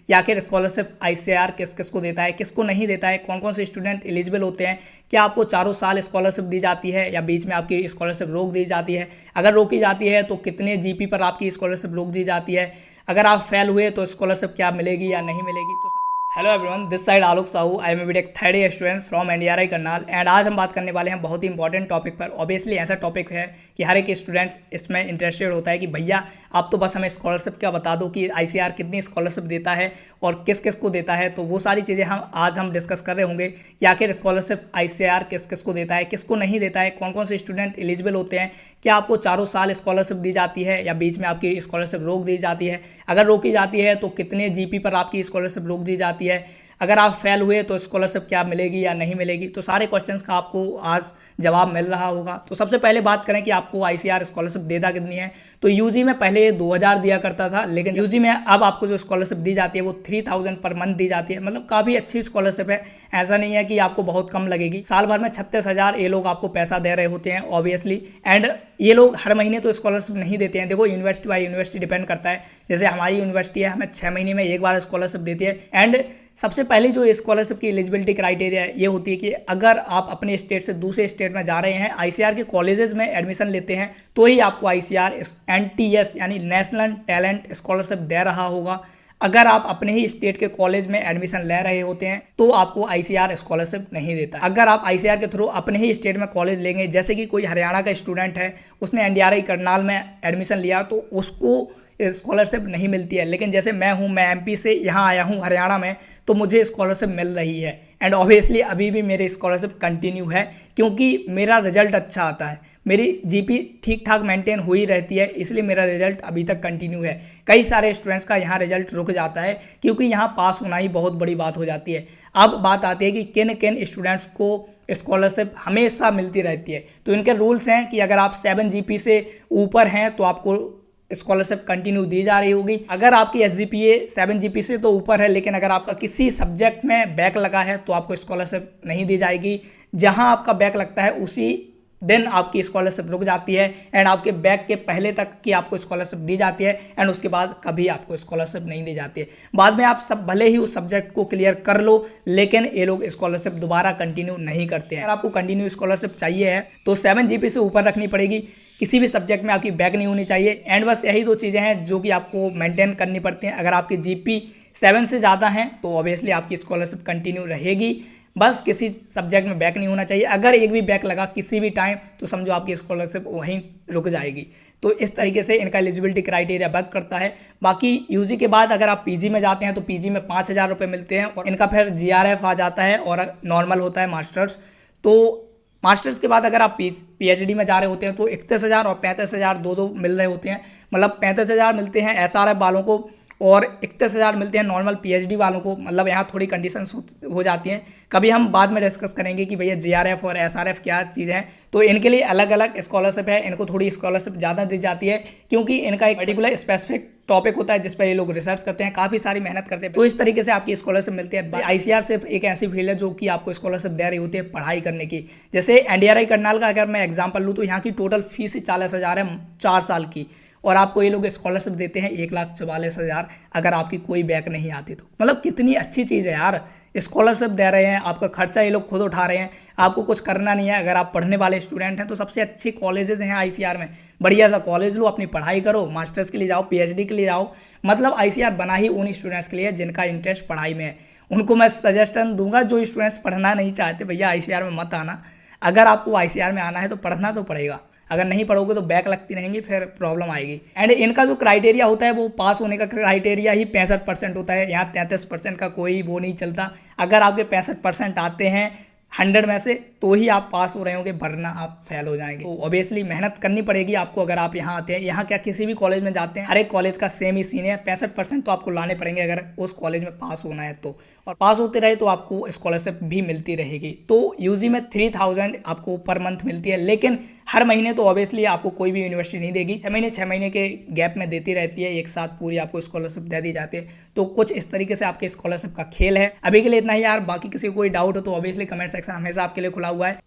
कि आखिर scholarship ICR किस किस को देता है, किसको नहीं देता है, कौन कौन से स्टूडेंट एलिजिबल होते हैं, क्या आपको चारों साल स्कॉलरशिप दी जाती है या बीच में आपकी स्कॉलरशिप रोक दी जाती है, अगर रोकी जाती है तो कितने जीपी पर आपकी स्कॉलरशिप रोक दी जाती है, अगर आप फेल हुए तो स्कॉलरशिप क्या मिलेगी या नहीं मिलेगी। तो hello everyone, this side Alok Sahu, I am a BTech third year student from NDRI Karnal and आज हम बात करने वाले हैं बहुत ही इंपॉर्टेंट टॉपिक पर। ऑब्वियसली ऐसा टॉपिक है कि हर एक स्टूडेंट इसमें इंटरेस्टेड होता है कि भैया आप तो बस हमें स्कॉलरशिप का बता दो कि आईसीआर कितनी स्कॉलरशिप देता है और किस किस को देता है। तो वो सारी चीज़ें हम डिस्कस कर रहे होंगे कि आखिर स्कॉलरशिप आईसीआर किस किस को देता है, किसको नहीं देता है, कौन कौन से स्टूडेंट एलिजिबल होते हैं, क्या आपको चारों साल स्कॉलरशिप दी जाती है या बीच में आपकी स्कॉलरशिप रोक दी जाती है, अगर रोकी जाती है तो कितने जीपी पर आपकी स्कॉलरशिप रोक दी जाती है, अगर आप फेल हुए तो स्कॉलरशिप क्या मिलेगी या नहीं मिलेगी। तो सारे क्वेश्चंस का आपको आज जवाब मिल रहा होगा। तो सबसे पहले बात करें कि आपको आईसीआर स्कॉलरशिप देता कितनी है। तो यूजी में पहले 2000 दिया करता था, लेकिन यूजी में अब आपको जो स्कॉलरशिप दी जाती है वो 3000 पर मंथ दी जाती है। मतलब काफ़ी अच्छी स्कॉलरशिप है, ऐसा नहीं है कि आपको बहुत कम लगेगी। साल भर में 36,000 ये लोग आपको पैसा दे रहे होते हैं ऑब्वियसली। एंड ये लोग हर महीने तो स्कॉलरशिप नहीं देते हैं, देखो यूनिवर्सिटी बाई यूनिवर्सिटी डिपेंड करता है। जैसे हमारी यूनिवर्सिटी है, हमें 6 महीने में एक बार स्कॉलरशिप देती है। एंड सबसे पहले जो स्कॉलरशिप की एलिजिबिलिटी क्राइटेरिया ये होती है कि अगर आप अपने स्टेट से दूसरे स्टेट में जा रहे हैं, आईसीआर के कॉलेजेस में एडमिशन लेते हैं, तो ही आपको आईसीआर एनटीएस यानी नेशनल टैलेंट स्कॉलरशिप दे रहा होगा। अगर आप अपने ही स्टेट के कॉलेज में एडमिशन ले रहे होते हैं तो आपको आईसीआर स्कॉलरशिप नहीं देता। अगर आप आईसीआर के थ्रू अपने ही स्टेट में कॉलेज लेंगे, जैसे कि कोई हरियाणा का स्टूडेंट है, उसने एनडीआरआई करनाल में एडमिशन लिया तो उसको स्कॉलरशिप नहीं मिलती है। लेकिन जैसे मैं हूँ, मैं एमपी से यहाँ आया हूँ हरियाणा में, तो मुझे स्कॉलरशिप मिल रही है। एंड ऑब्वियसली अभी भी मेरी स्कॉलरशिप कंटिन्यू है क्योंकि मेरा रिजल्ट अच्छा आता है, मेरी जीपी ठीक ठाक मेंटेन हुई रहती है, इसलिए मेरा रिजल्ट अभी तक कंटिन्यू है। कई सारे स्टूडेंट्स का यहाँ रिजल्ट रुक जाता है क्योंकि यहाँ पास होना ही बहुत बड़ी बात हो जाती है। अब बात आती है कि किन किन स्टूडेंट्स को स्कॉलरशिप हमेशा मिलती रहती है। तो इनके रूल्स हैं कि अगर आप 7 जीपी से ऊपर हैं तो आपको स्कॉलरशिप कंटिन्यू दी जा रही होगी। अगर आपकी एसजीपीए 7 जीपी से तो ऊपर है, लेकिन अगर आपका किसी सब्जेक्ट में बैक लगा है तो आपको स्कॉलरशिप नहीं दी जाएगी। जहां आपका बैक लगता है उसी दिन आपकी स्कॉलरशिप रुक जाती है एंड आपके बैक के पहले तक की आपको स्कॉलरशिप दी जाती है एंड उसके बाद कभी आपको स्कॉलरशिप नहीं दी जाती है। बाद में आप सब भले ही उस सब्जेक्ट को क्लियर कर लो, लेकिन ये लोग स्कॉलरशिप दोबारा कंटिन्यू नहीं करते हैं। अगर आपको कंटिन्यू स्कॉलरशिप चाहिए है तो 7 जीपी से ऊपर रखनी पड़ेगी, किसी भी सब्जेक्ट में आपकी बैक नहीं होनी चाहिए। एंड बस यही 2 चीज़ें हैं जो कि आपको मेंटेन करनी पड़ती हैं। अगर आपकी जीपी 7 से ज़्यादा हैं तो ऑब्वियसली आपकी स्कॉलरशिप कंटिन्यू रहेगी, बस किसी सब्जेक्ट में बैक नहीं होना चाहिए। अगर एक भी बैक लगा किसी भी टाइम तो समझो आपकी स्कॉलरशिप वहीं रुक जाएगी। तो इस तरीके से इनका एलिजिबिलिटी क्राइटेरिया वर्क करता है। बाकी यूजी के बाद अगर आप पीजी में जाते हैं तो पीजी में 5,000 रुपये मिलते हैं और इनका फिर जीआरएफ आ जाता है और नॉर्मल होता है मास्टर्स। तो मास्टर्स के बाद अगर आप पीएचडी में जा रहे होते हैं तो 31,000 और 35,000 दो मिल रहे होते हैं। मतलब 35,000 मिलते हैं एसआरएफ वालों को और 31,000 मिलते हैं नॉर्मल पीएचडी वालों को। मतलब यहाँ थोड़ी कंडीशंस हो जाती हैं, कभी हम बाद में डिस्कस करेंगे कि भैया जीआरएफ और एसआरएफ क्या चीज़ है। तो इनके लिए अलग अलग स्कॉलरशिप है, इनको थोड़ी स्कॉलरशिप ज़्यादा दी जाती है क्योंकि इनका एक पर्टिकुलर स्पेसिफिक टॉपिक होता है जिस पर ये लोग रिसर्च करते हैं, काफ़ी सारी मेहनत करते हैं। तो इस तरीके से आपकी स्कॉलरशिप मिलती है। आईसीआर सिर्फ एक ऐसी फील्ड है जो कि आपको स्कॉलरशिप दे रही होती है पढ़ाई करने की। जैसे एनडीआरआई करनाल का अगर मैं एग्जाम्पल लूँ तो यहाँ की टोटल फीस ही 40,000 है 4 साल की, और आपको ये लोग स्कॉलरशिप देते हैं 1,44,000 अगर आपकी कोई बैक नहीं आती तो। मतलब कितनी अच्छी चीज़ है यार, स्कॉलरशिप दे रहे हैं, आपका खर्चा ये लोग खुद उठा रहे हैं, आपको कुछ करना नहीं है। अगर आप पढ़ने वाले स्टूडेंट हैं तो सबसे अच्छे कॉलेजेस हैं आईसीआर में, बढ़िया सा कॉलेज लो, अपनी पढ़ाई करो, मास्टर्स के लिए जाओ, पीएचडी के लिए जाओ। मतलब आईसीआर बना ही उन स्टूडेंट्स के लिए जिनका इंटरेस्ट पढ़ाई में है। उनको मैं सजेशन दूंगा, जो स्टूडेंट्स पढ़ना नहीं चाहते भैया आईसीआर में मत आना। अगर आपको आईसीआर में आना है तो पढ़ना तो पड़ेगा, अगर नहीं पढ़ोगे तो बैक लगती रहेंगी, फिर प्रॉब्लम आएगी। एंड इनका जो क्राइटेरिया होता है वो पास होने का क्राइटेरिया ही 65% होता है। यहाँ 33% का कोई वो नहीं चलता। अगर आपके 65% आते हैं 100 में से तो ही आप पास हो रहे होंगे, वरना आप फेल हो जाएंगे। तो ऑब्वियसली मेहनत करनी पड़ेगी आपको अगर आप यहाँ आते हैं। यहाँ क्या किसी भी कॉलेज में जाते हैं, हर एक कॉलेज का सेम ही सीन है, 65% तो आपको लाने पड़ेंगे अगर उस कॉलेज में पास होना है तो। और पास होते रहे तो आपको स्कॉलरशिप भी मिलती रहेगी। तो यूजी में 3,000 आपको पर मंथ मिलती है, लेकिन हर महीने तो ऑब्वियसली आपको कोई भी यूनिवर्सिटी नहीं देगी। 6 महीने के गैप में देती रहती है, एक साथ पूरी आपको स्कॉलरशिप दे दी जाती है। तो कुछ इस तरीके से आपके स्कॉलरशिप का खेल है। अभी के लिए इतना ही यार, बाकी किसी को कोई डाउट हो तो ऑब्वियसली कमेंट सेक्शन हमेशा आपके लिए खुला हुआ है।